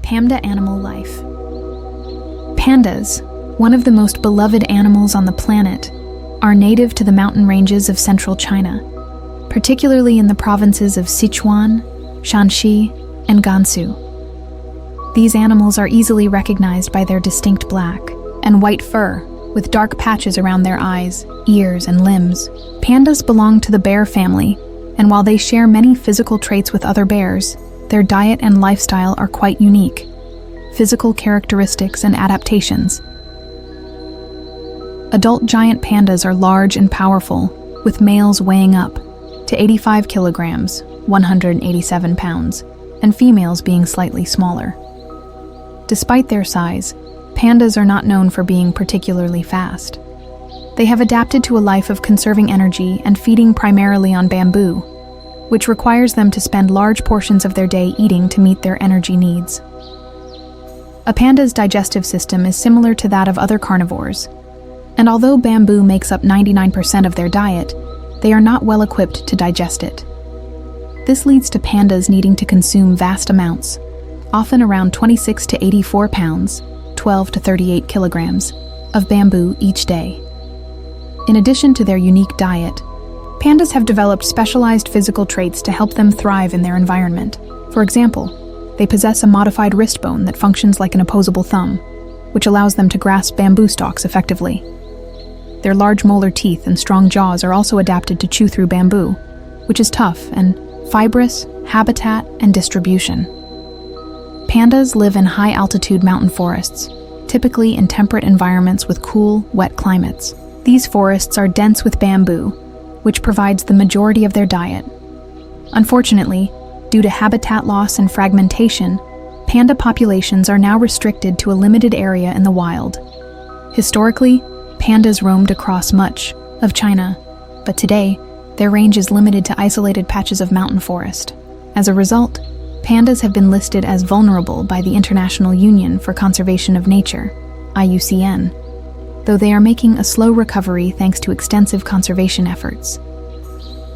Panda animal life. Pandas, one of the most beloved animals on the planet, are native to the mountain ranges of central China, particularly in the provinces of Sichuan, Shanxi, and Gansu. These animals are easily recognized by their distinct black and white fur, with dark patches around their eyes, ears, and limbs. Pandas belong to the bear family, and while they share many physical traits with other bears, their diet and lifestyle are quite unique. Physical characteristics and adaptations. Adult giant pandas are large and powerful, with males weighing up to 85 kilograms, 187 pounds, and females being slightly smaller. Despite their size, pandas are not known for being particularly fast. They have adapted to a life of conserving energy and feeding primarily on bamboo, which requires them to spend large portions of their day eating to meet their energy needs. A panda's digestive system is similar to that of other carnivores, and although bamboo makes up 99% of their diet, they are not well equipped to digest it. This leads to pandas needing to consume vast amounts, often around 26 to 84 pounds, 12 to 38 kilograms, of bamboo each day. In addition to their unique diet, pandas have developed specialized physical traits to help them thrive in their environment. For example, they possess a modified wrist bone that functions like an opposable thumb, which allows them to grasp bamboo stalks effectively. Their large molar teeth and strong jaws are also adapted to chew through bamboo, which is tough and fibrous, habitat, and distribution. Pandas live in high-altitude mountain forests, typically in temperate environments with cool, wet climates. These forests are dense with bamboo, which provides the majority of their diet. Unfortunately, due to habitat loss and fragmentation, panda populations are now restricted to a limited area in the wild. Historically, pandas roamed across much of China, but today, their range is limited to isolated patches of mountain forest. As a result, pandas have been listed as vulnerable by the International Union for Conservation of Nature, IUCN, though they are making a slow recovery thanks to extensive conservation efforts.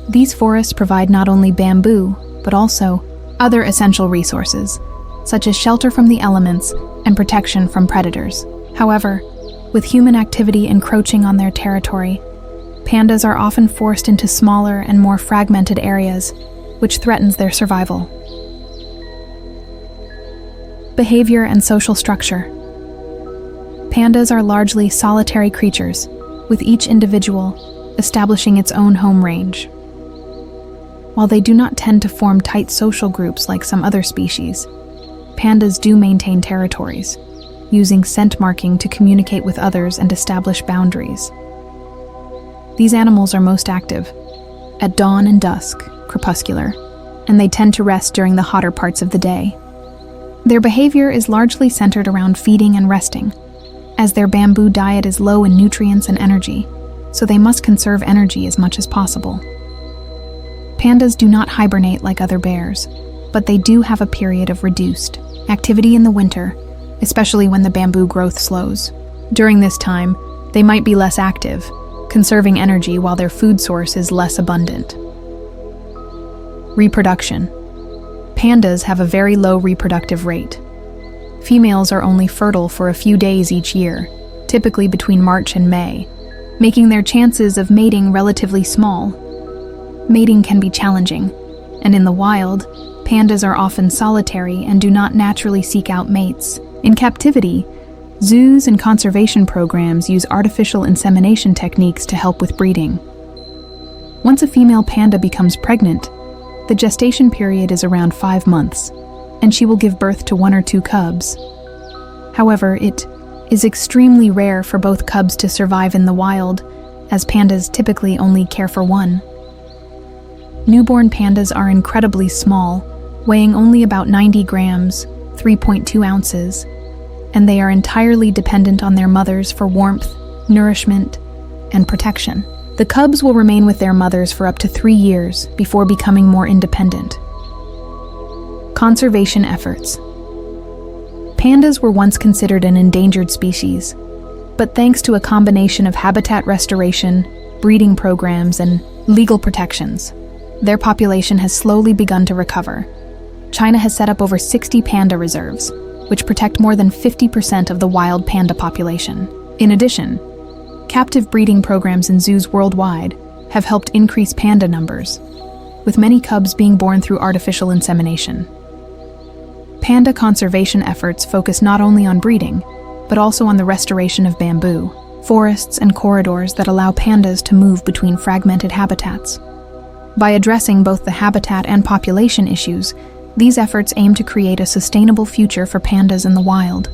These forests provide not only bamboo, but also other essential resources, such as shelter from the elements and protection from predators. However, with human activity encroaching on their territory, pandas are often forced into smaller and more fragmented areas, which threatens their survival. Behavior and social structure. Pandas are largely solitary creatures, with each individual establishing its own home range. While they do not tend to form tight social groups like some other species, pandas do maintain territories, using scent marking to communicate with others and establish boundaries. These animals are most active at dawn and dusk, crepuscular, and they tend to rest during the hotter parts of the day. Their behavior is largely centered around feeding and resting, as their bamboo diet is low in nutrients and energy, so they must conserve energy as much as possible. Pandas do not hibernate like other bears, but they do have a period of reduced activity in the winter, especially when the bamboo growth slows. During this time, they might be less active, conserving energy while their food source is less abundant. Reproduction. Pandas have a very low reproductive rate. Females are only fertile for a few days each year, typically between March and May, making their chances of mating relatively small. Mating can be challenging, and in the wild, pandas are often solitary and do not naturally seek out mates. In captivity, zoos and conservation programs use artificial insemination techniques to help with breeding. Once a female panda becomes pregnant, the gestation period is around 5 months, and she will give birth to 1 or 2 cubs. However, it is extremely rare for both cubs to survive in the wild, as pandas typically only care for one. Newborn pandas are incredibly small, weighing only about 90 grams, 3.2 ounces, and they are entirely dependent on their mothers for warmth, nourishment, and protection. The cubs will remain with their mothers for up to 3 years before becoming more independent. Conservation efforts. Pandas were once considered an endangered species, but thanks to a combination of habitat restoration, breeding programs, and legal protections, their population has slowly begun to recover. China has set up over 60 panda reserves, which protect more than 50% of the wild panda population. In addition, captive breeding programs in zoos worldwide have helped increase panda numbers, with many cubs being born through artificial insemination. Panda conservation efforts focus not only on breeding, but also on the restoration of bamboo, forests, and corridors that allow pandas to move between fragmented habitats. By addressing both the habitat and population issues, these efforts aim to create a sustainable future for pandas in the wild.